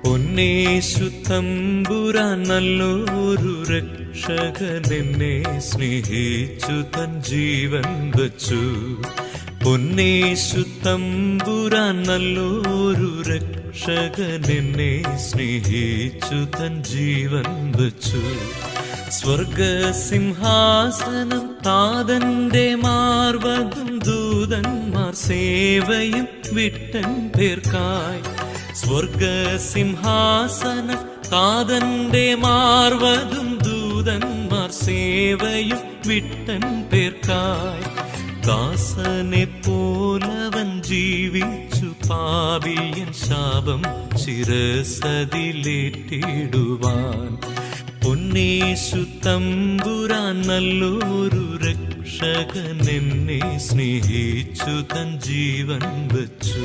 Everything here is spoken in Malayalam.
പൊന്നേശു തമ്പുരാൻ നല്ലൊരു രക്ഷകനെന്നെ സ്നേഹിച്ചു തൻ ജീവൻ വച്ചു. പൊന്നേശു തമ്പുരാൻ നല്ലൊരു രക്ഷകനെന്നെ സ്നേഹിച്ചു തൻ ജീവൻ വച്ചു. സ്വർഗസിംഹാസനം താതന്റെ മാർവതും ദൂതന്മാർ സേവയും വിട്ടൻ പേർക്കായി. സ്വർഗസിംഹാസനം താതന്റെ മാർവതും ദൂതന്മാർ സേവയും വിട്ടൻ പേർക്കായി. ദാസനെ പോലവൻ ജീവിച്ചു പാപിയൻ ശാപം ശിരസതിലേറ്റിടുവാൻ. പൊന്നേശു തമ്പുരാൻ നല്ലൊരു രക്ഷകനെന്നെ സ്നേഹിച്ചു തൻ ജീവൻ വച്ചു.